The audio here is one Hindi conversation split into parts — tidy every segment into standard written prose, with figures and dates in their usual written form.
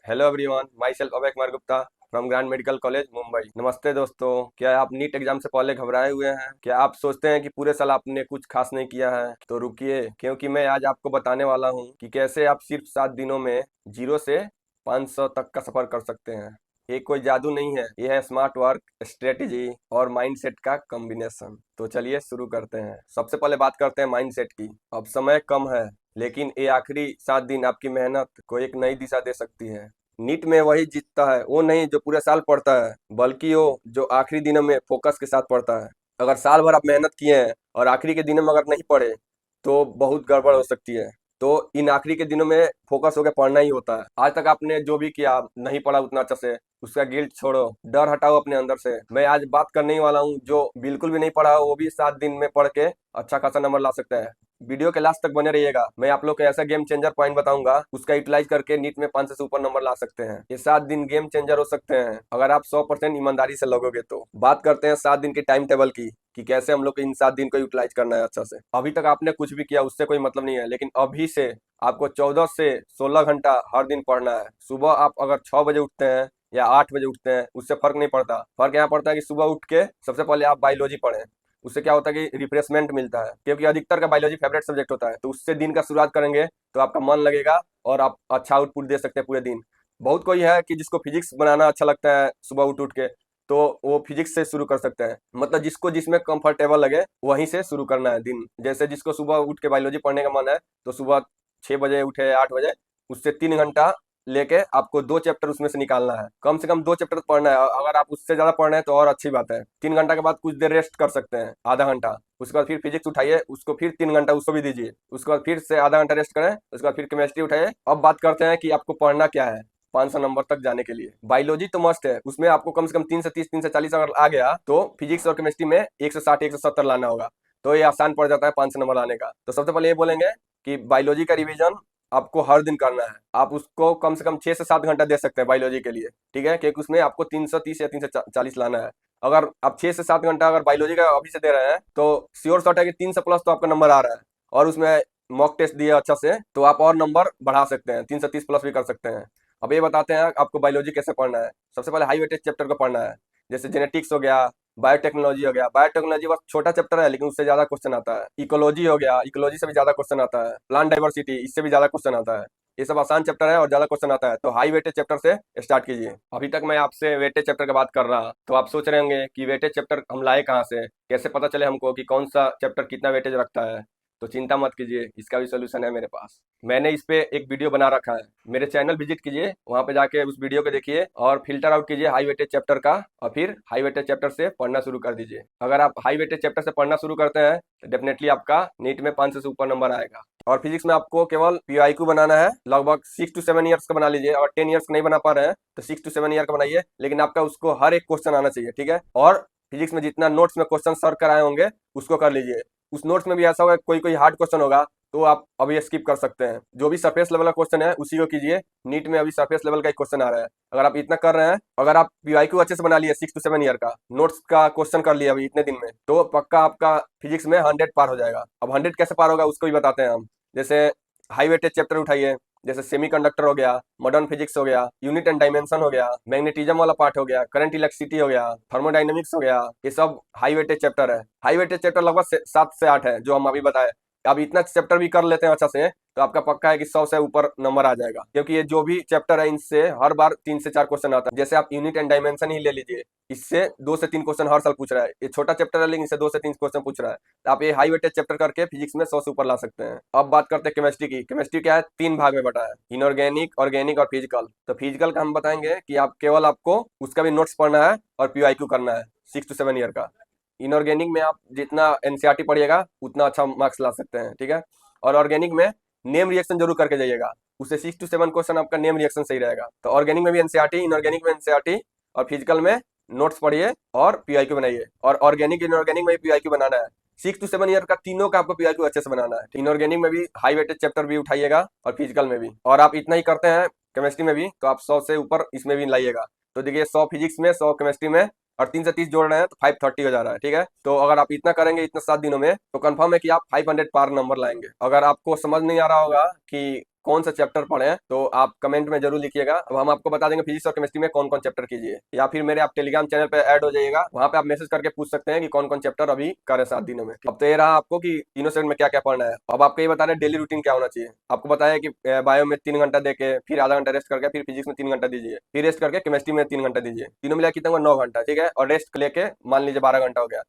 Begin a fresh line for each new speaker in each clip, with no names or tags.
Hello everyone, my self Abhay Kumar Gupta from grand medical college Mumbai. नमस्ते दोस्तों, क्या आप नीट एग्जाम से पहले घबराए हुए हैं? क्या आप सोचते हैं कि पूरे साल आपने कुछ खास नहीं किया है? तो रुकिए, क्योंकि मैं आज आपको बताने वाला हूं कि कैसे आप सिर्फ 7 दिनों में 0 से 500 तक का सफर कर सकते हैं। ये कोई जादू नहीं है, ये है स्मार्ट वर्क, स्ट्रेटेजी और माइंडसेट का कॉम्बिनेशन। तो चलिए शुरू करते हैं। सबसे पहले बात करते हैं माइंडसेट की। अब समय कम है, लेकिन ये आखिरी 7 दिन आपकी मेहनत को एक नई दिशा दे सकती है। नीट में वही जीतता है, वो नहीं जो पूरे साल पढ़ता है, बल्कि वो जो आखिरी दिनों में फोकस के साथ पढ़ता है। अगर साल भर आप मेहनत किए हैं और आखिरी के दिनों में अगर नहीं पढ़े, तो बहुत गड़बड़ हो सकती है। तो इन आखिरी के दिनों में फोकस होकर पढ़ना ही होता है। आज तक आपने जो भी किया नहीं पढ़ा उतना अच्छा से, उसका गिल्ट छोड़ो, डर हटाओ अपने अंदर से। मैं आज बात करने ही वाला हूँ जो बिल्कुल भी नहीं पढ़ा, वो भी 7 दिन में पढ़ के अच्छा खासा नंबर ला सकता है। वीडियो के लास्ट तक बने रहिएगा। मैं आप लोग को ऐसा गेम चेंजर पॉइंट बताऊंगा, उसका यूटिलाइज करके नीट में 500 से ऊपर नंबर ला सकते हैं। ये 7 दिन गेम चेंजर हो सकते हैं अगर आप 100% ईमानदारी से लगोगे तो। बात करते हैं 7 दिन के टाइम टेबल की, कि कैसे हम लोग को इन 7 दिन को यूटिलाइज करना है अच्छा से। अभी तक आपने कुछ भी किया उससे कोई मतलब नहीं है, लेकिन अभी से आपको 14 से 16 घंटा हर दिन पढ़ना है। सुबह आप अगर 6 बजे उठते हैं या 8 बजे उठते हैं, उससे फर्क नहीं पड़ता। फर्क यहाँ पड़ता है कि सुबह उठ के सबसे पहले आप बायोलॉजी पढ़ें। उससे क्या होता है कि रिफ्रेशमेंट मिलता है, क्योंकि अधिकतर का बायोलॉजी फेवरेट सब्जेक्ट होता है। तो उससे दिन का शुरुआत करेंगे तो आपका मन लगेगा और आप अच्छा आउटपुट दे सकते हैं पूरे दिन। बहुत कोई है कि जिसको फिजिक्स बनाना अच्छा लगता है सुबह उठ उठ के, तो वो फिजिक्स से शुरू कर सकते हैं। मतलब जिसको जिसमें कंफर्टेबल लगे वहीं से शुरू करना है दिन। जैसे जिसको सुबह उठ के बायोलॉजी पढ़ने का मन है, तो सुबह 6 बजे उठे, 8 बजे, उससे 3 घंटा लेके आपको 2 चैप्टर उसमें से निकालना है। कम से कम 2 चैप्टर पढ़ना है। अगर आप उससे ज्यादा पढ़ रहे हैं तो और अच्छी बात है। 3 घंटा के बाद कुछ देर रेस्ट कर सकते हैं, आधा घंटा। उसके बाद फिर फिजिक्स उठाइए, उसको फिर 3 घंटा उसको भी दीजिए। उसके बाद फिर से आधा घंटा रेस्ट करें, उसके बाद फिर केमिस्ट्री उठाइए। अब बात करते हैं कि आपको पढ़ना क्या है 500 नंबर तक जाने के लिए। बायोलॉजी तो मस्ट है, उसमें आपको कम से कम 3 से 30, 3 से 40 अगर आ गया तो फिजिक्स और केमिस्ट्री में 160, 170 लाना होगा। तो ये आसान पड़ जाता है 500 नंबर लाने का। तो सबसे पहले ये बोलेंगे कि बायोलॉजी का रिवीजन आपको हर दिन करना है। आप उसको कम से कम 6 से 7 घंटा दे सकते हैं बायोलॉजी के लिए, ठीक है, क्योंकि उसमें आपको 330 या 340 लाना है। अगर आप 6 से 7 घंटा अगर बायोलॉजी का अभी से दे रहे हैं, तो श्योर शॉट है कि 300 प्लस तो आपका नंबर आ रहा है। और उसमें मॉक टेस्ट दिए अच्छा से, तो आप और नंबर बढ़ा सकते हैं, 330 प्लस भी कर सकते हैं। अब ये बताते हैं आपको बायोलॉजी कैसे पढ़ना है। सबसे पहले हाई वेटेज चैप्टर को पढ़ना है, जैसे जेनेटिक्स हो गया, बायोटेक्नोलॉजी हो गया। बायोटेक्नोलॉजी बस छोटा चैप्टर है, लेकिन उससे ज्यादा क्वेश्चन आता है। इकोलॉजी हो गया, इकोलॉजी से भी ज्यादा क्वेश्चन आता है। प्लांट डाइवर्सिटी, इससे भी ज्यादा क्वेश्चन आता है। ये सब आसान चैप्टर है और ज्यादा क्वेश्चन आता है, तो हाई वेटेज चैप्टर से स्टार्ट कीजिए। अभी तक मैं आपसे वेटेज चैप्टर की बात कर रहा, तो आप सोच रहे होंगे कि वेटेज चैप्टर हम लाए कहाँ से, कैसे पता चले हमको कि कौन सा चैप्टर कितना वेटेज रखता है। तो चिंता मत कीजिए, इसका भी सोल्यूशन है मेरे पास। मैंने इस पे एक वीडियो बना रखा है, मेरे चैनल विजिट कीजिए, वहां पे जाके उस वीडियो को देखिए और फिल्टर आउट कीजिए हाई वेटेज चैप्टर का, और फिर हाई वेटेज चैप्टर से पढ़ना शुरू कर दीजिए। अगर आप हाई वेटेज चैप्टर से पढ़ना शुरू करते हैं तो डेफिनेटली आपका नीट में 500 से ऊपर नंबर आएगा। और फिजिक्स में आपको केवल पीआईक्यू बनाना है, लगभग 6 to 7 ईयर्स का बना लीजिए। अगर 10 ईयर्स का नहीं बना पा रहे हैं तो 6 to 7 ईयर का बनाइए, लेकिन आपका उसको हर एक क्वेश्चन आना चाहिए, ठीक है। और फिजिक्स में जितना नोट्स में क्वेश्चन सर कराए होंगे उसको कर लीजिए। उस नोट्स में भी ऐसा होगा कोई कोई हार्ड क्वेश्चन होगा, तो आप अभी स्किप कर सकते हैं। जो भी सरफेस लेवल का क्वेश्चन है उसी को कीजिए। नीट में अभी सरफेस लेवल का एक क्वेश्चन आ रहा है। अगर आप इतना कर रहे हैं, अगर आप पीआईक्यू अच्छे से बना लिए 6 to 7 ईयर का, नोट्स का क्वेश्चन कर लिया अभी इतने दिन में, तो पक्का आपका फिजिक्स में 100 पार हो जाएगा। अब 100 कैसे पार होगा उसको भी बताते हैं हम। जैसे हाई वेटेज चैप्टर उठाइए, जैसे सेमीकंडक्टर हो गया, मॉडर्न फिजिक्स हो गया, यूनिट एंड डायमेंशन हो गया, मैग्नेटिज्म वाला पार्ट हो गया, करंट इलेक्ट्रिसिटी हो गया, थर्मोडाइनमिक्स हो गया। ये सब हाई वेटेज चैप्टर है। हाई वेटेज चैप्टर लगभग 7 से 8 है जो हम अभी बताए। अब इतना चैप्टर भी कर लेते हैं अच्छा से, तो आपका पक्का है कि 100 से ऊपर नंबर आ जाएगा, क्योंकि ये जो भी चैप्टर है इनसे हर बार 3 से 4 क्वेश्चन आता है। जैसे आप यूनिट एंड डायमेंशन ही ले लीजिए, इससे 2 से 3 क्वेश्चन हर साल पूछ रहा है। ये छोटा चैप्टर है, लेकिन इससे 2 से 3 क्वेश्चन पूछ रहा है। तो आप ये हाई वेटेज चैप्टर करके फिजिक्स में 100 से ऊपर ला सकते हैं। अब बात करते हैं केमिस्ट्री की। केमिस्ट्री क्या है, 3 भाग में बटा है, इनऑर्गेनिक, ऑर्गेनिक और फिजिकल। तो फिजिकल का हम बताएंगे कि आप केवल आपको उसका भी नोट्स पढ़ना है और पीआईक्यू करना है 6 to 7 ईयर का। इनऑर्गेनिक में आप जितना एनसीईआरटी पढ़िएगा उतना अच्छा मार्क्स ला सकते हैं, ठीक है। और ऑर्गेनिक में नेम रिएक्शन जरूर करके जाइएगा, उससे 6 to 7 क्वेश्चन आपका नेम रिएक्शन सही रहेगा। तो ऑर्गेनिक में भी एनसीईआरटी, इनऑर्गेनिक में एनसीईआरटी, और फिजिकल में नोट्स पढ़िए और पीआईक्यू बनाइए। और ऑर्गेनिक इनऑर्गेनिक में भी पीआईक्यू बनाना है। 6 to 7 ईयर का तीनों का आपको पीआईक्यू अच्छे से बनाना है। इनऑर्गेनिक में भी हाई वेटेज चैप्टर भी उठाइएगा और फिजिकल में भी। और आप इतना ही करते हैं केमिस्ट्री में भी, तो आप 100 से ऊपर इसमें भी लाइएगा। तो देखिए 100 फिजिक्स में, 100 केमिस्ट्री में, और 3 से 30 जोड़ रहे हैं तो 530 हो जा रहा है, ठीक है। तो अगर आप इतना करेंगे इतने 7 दिनों में, तो कंफर्म है कि आप 500 पार नंबर लाएंगे। अगर आपको समझ नहीं आ रहा होगा कि कौन सा चैप्टर पढ़े, तो आप कमेंट में जरूर लिखिएगा। अब हम आपको बता देंगे फिजिक्स और केमिस्ट्री में कौन कौन चैप्टर कीजिए, या फिर मेरे आप टेलीग्राम चैनल पे ऐड हो जाइएगा, वहाँ पे आप मैसेज करके पूछ सकते हैं कि कौन कौन चैप्टर अभी करें 7 दिनों में। अब तो ये रहा आपको कि तीनों सेट में क्या क्या पढ़ना है। अब आपको ये बताना है डेली रूटीन क्या होना चाहिए। आपको बताया कि बायो में 3 घंटा देके, फिर आधा घंटा रेस्ट करके, फिर फिजिक्स में 3 घंटा दीजिए, फिर रेस्ट करके केमिस्ट्री में 3 घंटा दीजिए। तीनों मिला कितना हुआ, 9 घंटा, ठीक है। और रेस्ट लेके मान लीजिए 12 घंटा हो गया।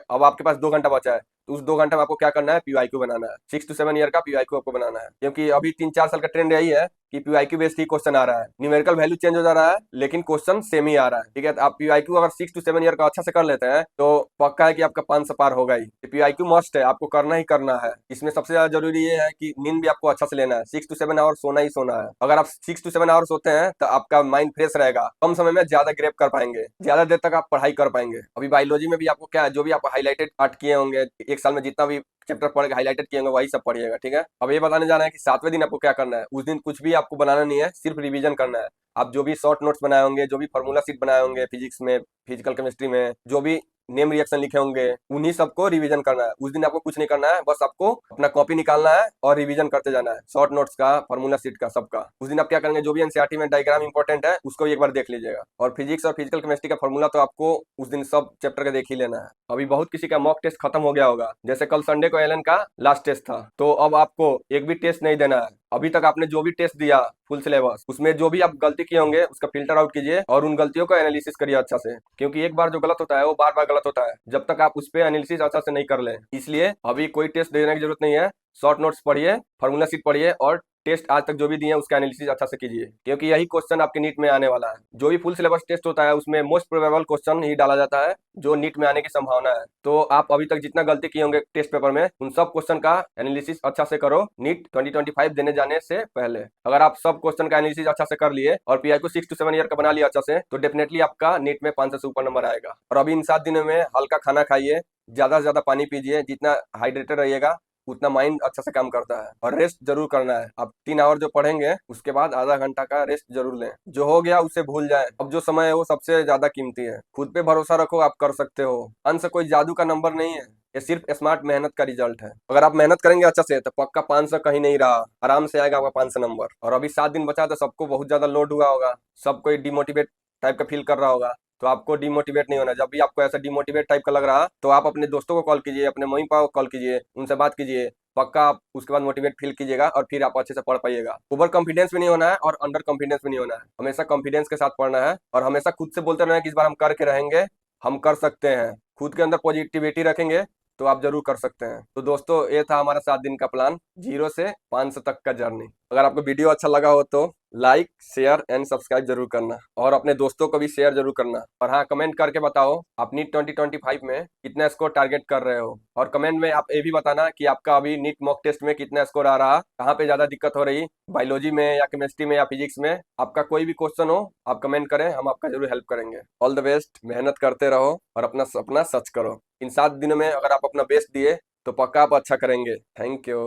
अब आपके पास 2 घंटा बचा है, तो उस 2 घंटे में आपको क्या करना है, पीवाईक्यू बनाना है। 6 to 7 ईयर का पीवाईक्यू आपको बनाना है, क्योंकि अभी 3-4 साल का ट्रेंड यही है कि पीवाईक्यू बेस्ड ही क्वेश्चन आ रहा है। न्यूमेरिकल वैल्यू चेंज हो जा रहा है, लेकिन क्वेश्चन सेम ही आ रहा है, ठीक है। तो आप पीवाईक्यू अगर 6 to 7 ईयर का अच्छा से कर लेते हैं तो पक्का है कि आपका 500 पार होगा ही। पीवाईक्यू मस्ट है, आपको करना ही करना है। इसमें सबसे ज्यादा जरूरी ये है कि नींद भी आपको अच्छा से लेना है। 6 to 7 आवर सोना ही सोना है। अगर आप 6 to 7 आवर सोते हैं तो आपका माइंड फ्रेश रहेगा, कम समय में ज्यादा ग्रेप कर पाएंगे, ज्यादा देर तक आप पढ़ाई कर पाएंगे। अभी बायोलॉजी में भी आपको क्या है, जो भी आप हाईलाइटेड पार्ट किए होंगे, एक साल में जितना भी चैप्टर पढ़ के हाईलाइटेड किए होंगे वही सब पढ़िएगा, ठीक है। अब ये बताने जाना है कि 7वें दिन आपको क्या करना है। उस दिन कुछ भी आपको बनाना नहीं है, सिर्फ रिवीजन करना है। आप जो भी शॉर्ट नोट्स बनाए होंगे, जो भी फार्मूला शीट बनाए होंगे फिजिक्स में, फिजिकल केमिस्ट्री में, जो भी नेम रिएक्शन लिखे होंगे, उन्हीं सबको रिवीजन करना है। उस दिन आपको कुछ नहीं करना है, बस आपको अपना कॉपी निकालना है और रिवीजन करते जाना है, शॉर्ट नोट्स का, फार्मूला शीट का, सबका। उस दिन आप क्या करेंगे, जो भी एनसीईआरटी में डायग्राम इंपॉर्टेंट है उसको एक बार देख लीजिएगा। और फिजिक्स और फिजिकल केमिस्ट्री का फार्मूला तो आपको उस दिन सब चैप्टर का देख ही लेना है। अभी बहुत किसी का मॉक टेस्ट खत्म हो गया होगा, जैसे कल संडे को एलन का लास्ट टेस्ट था, तो अब आपको एक भी टेस्ट नहीं देना है। अभी तक आपने जो भी टेस्ट दिया फुल सिलेबस, उसमें जो भी आप गलती किए होंगे उसका फिल्टर आउट कीजिए और उन गलतियों का एनालिसिस करिए अच्छा से, क्योंकि एक बार जो गलत होता है वो बार बार गलत होता है जब तक आप उस पर एनालिसिस अच्छा से नहीं कर लें। इसलिए अभी कोई टेस्ट देने की जरूरत नहीं है। शॉर्ट नोट्स पढ़िए, फार्मूला शीट पढ़िए, और टेस्ट आज तक जो भी दिए हैं उसका एनालिसिस अच्छा से कीजिए, क्योंकि यही क्वेश्चन आपके नीट में आने वाला है। जो भी फुल सिलेबस टेस्ट होता है उसमें मोस्ट प्रोबेबल क्वेश्चन ही डाला जाता है जो नीट में आने की संभावना है। तो आप अभी तक जितना गलती किए होंगे टेस्ट पेपर में, उन सब क्वेश्चन का एनालिसिस अच्छा से करो नीट 2025 देने जाने से पहले। अगर आप सब क्वेश्चन का एनालिसिस अच्छा से कर लिए और पीआई को 6 to 7 ईयर का बना लिया अच्छा से, तो डेफिनेटली आपका नीट में 500 से ऊपर नंबर आएगा। और अभी इन 7 दिनों में हल्का खाना खाइए, ज्यादा से ज्यादा पानी पीजिए, जितना हाइड्रेटेड रहिएगा उतना माइंड अच्छा से काम करता है। और रेस्ट जरूर करना है। आप 3 आवर जो पढ़ेंगे उसके बाद आधा घंटा का रेस्ट जरूर लें। जो हो गया उसे भूल जाए, अब जो समय है वो सबसे ज्यादा कीमती है। खुद पे भरोसा रखो, आप कर सकते हो। अंत से कोई जादू का नंबर नहीं है, ये सिर्फ स्मार्ट मेहनत का रिजल्ट है। अगर आप मेहनत करेंगे अच्छा से तो पक्का 500 कहीं नहीं रहा, आराम से आएगा आपका 500 नंबर। और अभी 7 दिन बचा तो सबको बहुत ज्यादा लोड हुआ होगा, सब कोई डिमोटिवेट टाइप का फील कर रहा होगा। तो आपको डिमोटिवेट नहीं होना। जब भी आपको ऐसा डिमोटिवेट टाइप का लग रहा तो आप अपने दोस्तों को कॉल कीजिए, अपने मम्मी पापा को कॉल कीजिए, उनसे बात कीजिए। पक्का आप उसके बाद मोटिवेट फील कीजिएगा और फिर आप अच्छे से पढ़ पाइएगा। ओवर कॉन्फिडेंस भी नहीं होना है और अंडर कॉन्फिडेंस भी नहीं होना है। हमेशा कॉन्फिडेंस के साथ पढ़ना है और हमेशा खुद से बोलते रहना है कि इस बार हम करके रहेंगे, हम कर सकते हैं। खुद के अंदर पॉजिटिविटी रखेंगे तो आप जरूर कर सकते हैं। तो दोस्तों ये था हमारा 7 दिन का प्लान, 0 से 500 तक का जर्नी। अगर आपको वीडियो अच्छा लगा हो तो लाइक, शेयर एंड सब्सक्राइब जरूर करना, और अपने दोस्तों को भी शेयर जरूर करना। और हाँ, कमेंट करके बताओ आप नीट 2025 में कितना स्कोर टारगेट कर रहे हो। और कमेंट में आप ये भी बताना कि आपका अभी नीट मॉक टेस्ट में कितना स्कोर आ रहा, कहाँ पे ज्यादा दिक्कत हो रही, बायोलॉजी में या केमिस्ट्री में या फिजिक्स में। आपका कोई भी क्वेश्चन हो आप कमेंट करें, हम आपका जरूर हेल्प करेंगे। ऑल द बेस्ट, मेहनत करते रहो और अपना सपना सच करो। इन 7 दिनों में अगर आप अपना बेस्ट दिए तो पक्का आप अच्छा करेंगे। Thank you.